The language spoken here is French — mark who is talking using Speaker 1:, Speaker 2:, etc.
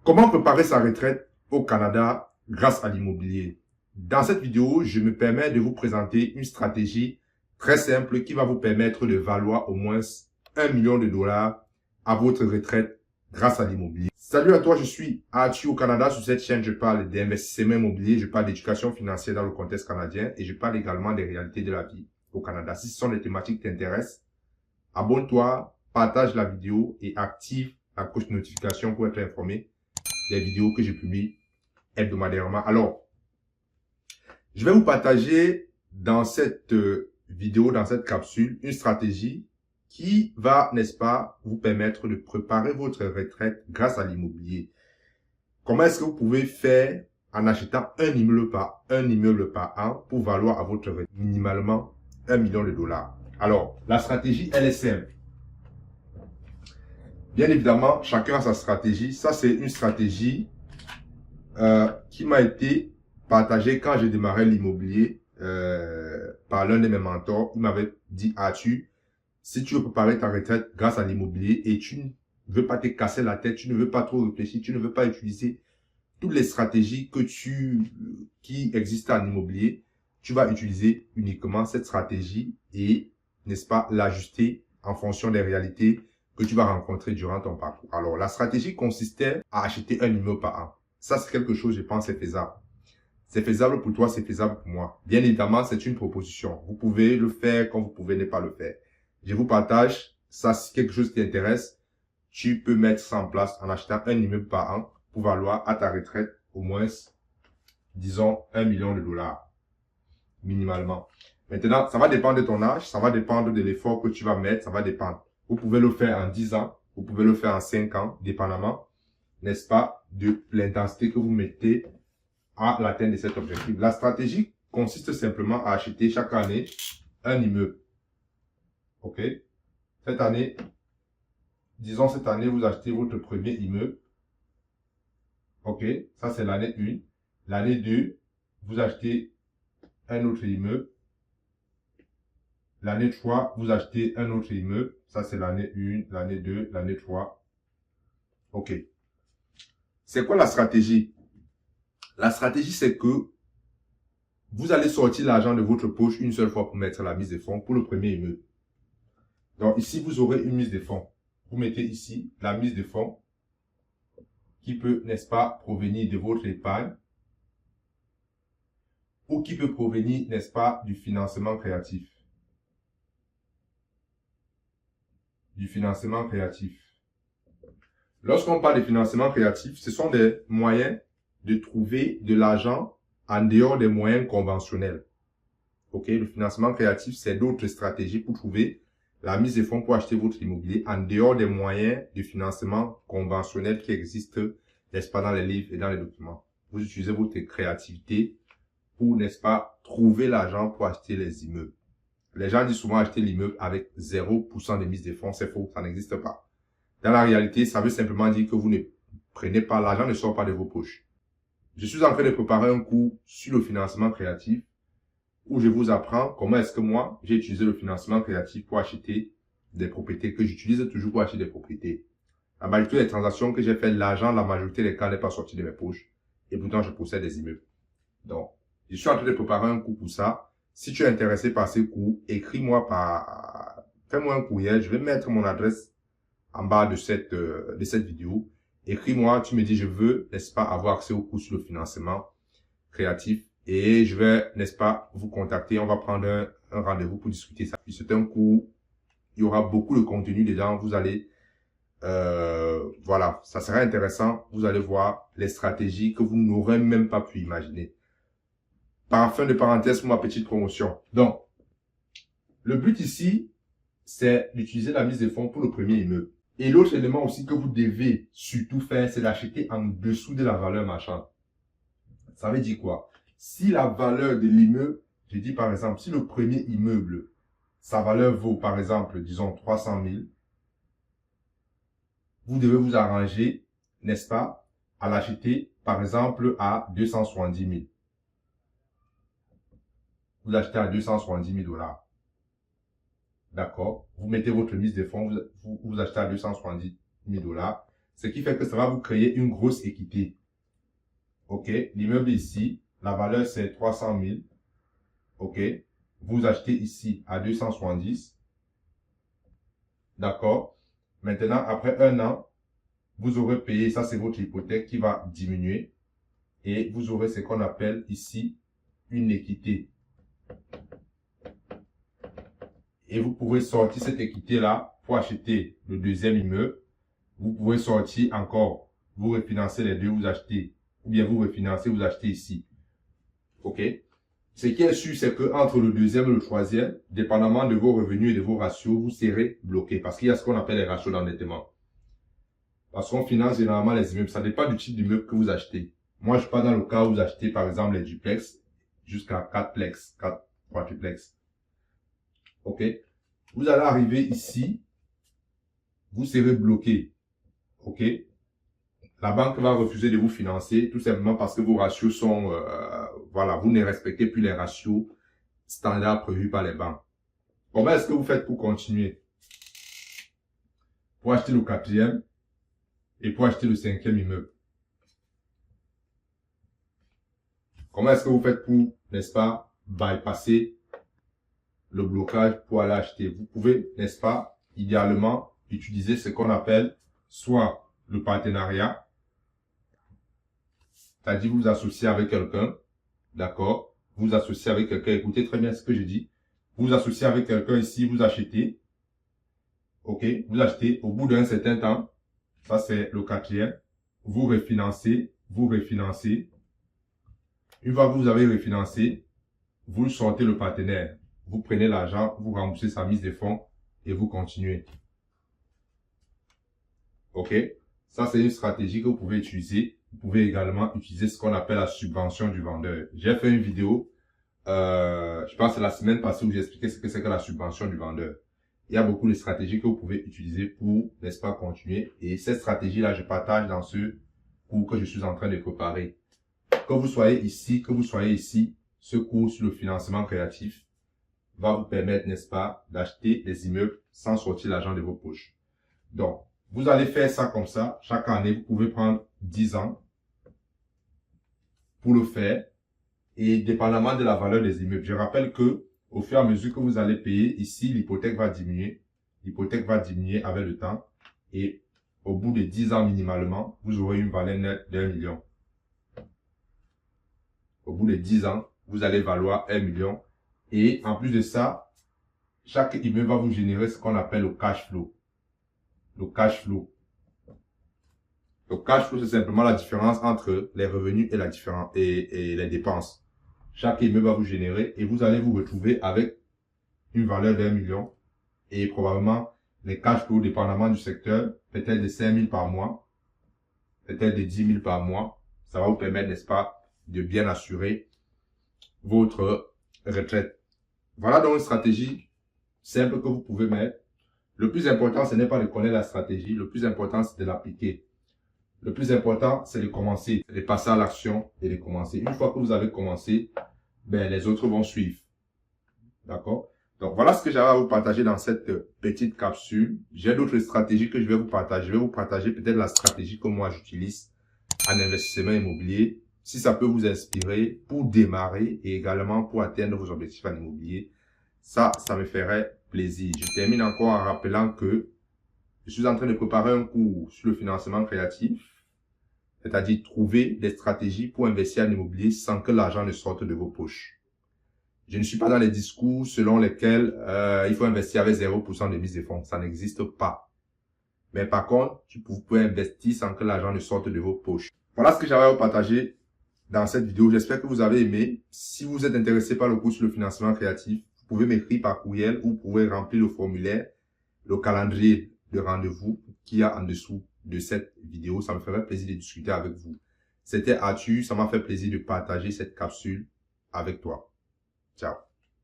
Speaker 1: Comment préparer sa retraite au Canada grâce à l'immobilier? Dans cette vidéo, je me permets de vous présenter une stratégie très simple qui va vous permettre de valoir au moins 1 million de dollars à votre retraite grâce à l'immobilier. Salut à toi, je suis Arthur au Canada. Sur cette chaîne, je parle d'investissement immobilier, je parle d'éducation financière dans le contexte canadien et je parle également des réalités de la vie au Canada. Si ce sont des thématiques qui t'intéressent, abonne-toi, partage la vidéo et active la cloche de notification pour être informé des vidéos que je publie hebdomadairement. Alors, je vais vous partager dans cette vidéo, dans cette capsule, une stratégie qui va, n'est-ce pas, vous permettre de préparer votre retraite grâce à l'immobilier. Comment est-ce que vous pouvez faire en achetant un immeuble par an pour valoir à votre retraite minimalement 1 million de dollars? Alors, la stratégie, elle est simple. Bien évidemment, chacun a sa stratégie. Ça, c'est une stratégie qui m'a été partagée quand j'ai démarré l'immobilier par l'un de mes mentors. Il m'avait dit, Arthur, si tu veux préparer ta retraite grâce à l'immobilier et tu ne veux pas te casser la tête, tu ne veux pas trop réfléchir, tu ne veux pas utiliser toutes les stratégies qui existent en immobilier, tu vas utiliser uniquement cette stratégie et, n'est-ce pas, l'ajuster en fonction des réalités que tu vas rencontrer durant ton parcours. Alors, la stratégie consistait à acheter un immeuble par an. Ça, c'est quelque chose, je pense, c'est faisable. C'est faisable pour toi, c'est faisable pour moi. Bien évidemment, c'est une proposition. Vous pouvez le faire comme vous pouvez ne pas le faire. Je vous partage, ça, si quelque chose t'intéresse, tu peux mettre ça en place en achetant un immeuble par an pour valoir à ta retraite au moins, disons, 1 million de dollars, minimalement. Maintenant, ça va dépendre de ton âge, ça va dépendre de l'effort que tu vas mettre, ça va dépendre. Vous pouvez le faire en 10 ans, vous pouvez le faire en 5 ans, dépendamment, n'est-ce pas, de l'intensité que vous mettez à l'atteinte de cet objectif. La stratégie consiste simplement à acheter chaque année un immeuble. OK? Cette année, disons cette année, vous achetez votre premier immeuble. OK? Ça, c'est l'année 1. L'année 2, vous achetez un autre immeuble. L'année 3, vous achetez un autre immeuble. Ça, c'est l'année 1, l'année 2, l'année 3. OK. C'est quoi la stratégie? La stratégie, c'est que vous allez sortir l'argent de votre poche une seule fois pour mettre la mise de fonds pour le premier immeuble. Donc ici, vous aurez une mise de fonds. Vous mettez ici la mise de fonds qui peut, n'est-ce pas, provenir de votre épargne ou qui peut provenir, n'est-ce pas, du financement créatif. Du financement créatif. Lorsqu'on parle de financement créatif, ce sont des moyens de trouver de l'argent en dehors des moyens conventionnels. OK, le financement créatif, c'est d'autres stratégies pour trouver la mise de fonds pour acheter votre immobilier en dehors des moyens de financement conventionnels qui existent, n'est-ce pas, dans les livres et dans les documents. Vous utilisez votre créativité pour, n'est-ce pas, trouver l'argent pour acheter les immeubles. Les gens disent souvent acheter l'immeuble avec 0% de mise de fonds. C'est faux, ça n'existe pas. Dans la réalité, ça veut simplement dire que vous ne prenez pas, l'argent ne sort pas de vos poches. Je suis en train de préparer un cours sur le financement créatif où je vous apprends comment est-ce que moi, j'ai utilisé le financement créatif pour acheter des propriétés, que j'utilise toujours pour acheter des propriétés. La majorité des transactions que j'ai fait, l'argent, la majorité des cas n'est pas sorti de mes poches. Et pourtant, je possède des immeubles. Donc, je suis en train de préparer un cours pour ça. Si tu es intéressé par ce cours, écris-moi fais-moi un courriel. Je vais mettre mon adresse en bas de cette vidéo. Écris-moi, tu me dis, je veux, n'est-ce pas, avoir accès au cours sur le financement créatif. Et je vais, n'est-ce pas, vous contacter. On va prendre un rendez-vous pour discuter ça. C'est un cours, il y aura beaucoup de contenu dedans. Vous allez, voilà, ça sera intéressant. Vous allez voir les stratégies que vous n'aurez même pas pu imaginer. Par fin de parenthèse pour ma petite promotion. Donc, le but ici, c'est d'utiliser la mise de fonds pour le premier immeuble. Et l'autre élément aussi que vous devez surtout faire, c'est d'acheter en dessous de la valeur marchande. Ça veut dire quoi? Si la valeur de l'immeuble, je dis par exemple, si le premier immeuble, sa valeur vaut par exemple, disons 300 000, vous devez vous arranger, n'est-ce pas, à l'acheter par exemple à 270 000. Vous achetez à 270 000 dollars. D'accord? Vous mettez votre mise de fonds, vous achetez à 270 000 dollars. Ce qui fait que ça va vous créer une grosse équité. Ok, l'immeuble ici, la valeur c'est 300 000. Ok, vous achetez ici à 270. D'accord. Maintenant, après un an, vous aurez payé, ça c'est votre hypothèque qui va diminuer. Et vous aurez ce qu'on appelle ici une équité. Et vous pouvez sortir cette équité-là pour acheter le deuxième immeuble. Vous pouvez sortir encore, vous refinancez les deux, vous achetez. Ou bien vous refinancez, vous achetez ici. Ok? Ce qui est sûr, c'est que entre le deuxième et le troisième, dépendamment de vos revenus et de vos ratios, vous serez bloqué. Parce qu'il y a ce qu'on appelle les ratios d'endettement. Parce qu'on finance généralement les immeubles. Ça dépend du type d'immeuble que vous achetez. Moi, je suis pas dans le cas où vous achetez, par exemple, les duplex jusqu'à 4plex, 4 quadruplex. Ok? Vous allez arriver ici, vous serez bloqué. Ok? La banque va refuser de vous financer tout simplement parce que vos ratios sont, voilà, vous ne respectez plus les ratios standards prévus par les banques. Comment est-ce que vous faites pour continuer? Pour acheter le quatrième et pour acheter le cinquième immeuble. Comment est-ce que vous faites pour, n'est-ce pas, bypasser le blocage pour aller acheter? Vous pouvez, n'est-ce pas, idéalement, utiliser ce qu'on appelle soit le partenariat, c'est-à-dire vous associez avec quelqu'un, d'accord? Vous associez avec quelqu'un, écoutez très bien ce que je dis. Vous associez avec quelqu'un ici, vous achetez, ok? Vous achetez au bout d'un certain temps, ça c'est le quatrième, vous refinancez, vous refinancez. Une fois que vous avez refinancé, vous sortez le partenaire. Vous prenez l'argent, vous remboursez sa mise de fonds et vous continuez. Ok? Ça, c'est une stratégie que vous pouvez utiliser. Vous pouvez également utiliser ce qu'on appelle la subvention du vendeur. J'ai fait une vidéo, je pense que c'est la semaine passée où j'ai expliqué ce que c'est que la subvention du vendeur. Il y a beaucoup de stratégies que vous pouvez utiliser pour, n'est-ce pas, continuer. Et cette stratégie-là, je partage dans ce cours que je suis en train de préparer. Que vous soyez ici, que vous soyez ici, ce cours sur le financement créatif va vous permettre, n'est-ce pas, d'acheter des immeubles sans sortir l'argent de vos poches. Donc, vous allez faire ça comme ça. Chaque année, vous pouvez prendre 10 ans pour le faire. Et dépendamment de la valeur des immeubles. Je rappelle que au fur et à mesure que vous allez payer, ici, l'hypothèque va diminuer. L'hypothèque va diminuer avec le temps. Et au bout de 10 ans minimalement, vous aurez une valeur nette d'1 million. Au bout de 10 ans, vous allez valoir 1 million. Et en plus de ça, chaque immeuble va vous générer ce qu'on appelle le cash flow. Le cash flow. Le cash flow, c'est simplement la différence entre les revenus et les dépenses. Chaque immeuble va vous générer et vous allez vous retrouver avec une valeur d'1 million. Et probablement, les cash flows, dépendamment du secteur, peut-être de 5 000 par mois, peut-être de 10 000 par mois. Ça va vous permettre, n'est-ce pas, de bien assurer votre retraite. Voilà donc une stratégie simple que vous pouvez mettre. Le plus important, ce n'est pas de connaître la stratégie. Le plus important, c'est de l'appliquer. Le plus important, c'est de commencer, de passer à l'action et de commencer. Une fois que vous avez commencé, ben, les autres vont suivre. D'accord? Donc, voilà ce que j'avais à vous partager dans cette petite capsule. J'ai d'autres stratégies que je vais vous partager. Je vais vous partager peut-être la stratégie que moi j'utilise en investissement immobilier. Si ça peut vous inspirer pour démarrer et également pour atteindre vos objectifs en immobilier, ça me ferait plaisir. Je termine encore en rappelant que je suis en train de préparer un cours sur le financement créatif, c'est-à-dire trouver des stratégies pour investir en immobilier sans que l'argent ne sorte de vos poches. Je ne suis pas dans les discours selon lesquels il faut investir avec 0% de mise de fonds. Ça n'existe pas. Mais par contre, vous pouvez investir sans que l'argent ne sorte de vos poches. Voilà ce que j'avais à vous partager dans cette vidéo. J'espère que vous avez aimé. Si vous êtes intéressé par le cours sur le financement créatif, vous pouvez m'écrire par courriel ou vous pouvez remplir le formulaire, le calendrier de rendez-vous qu'il y a en dessous de cette vidéo. Ça me ferait plaisir de discuter avec vous. C'était Arthur. Ça m'a fait plaisir de partager cette capsule avec toi. Ciao.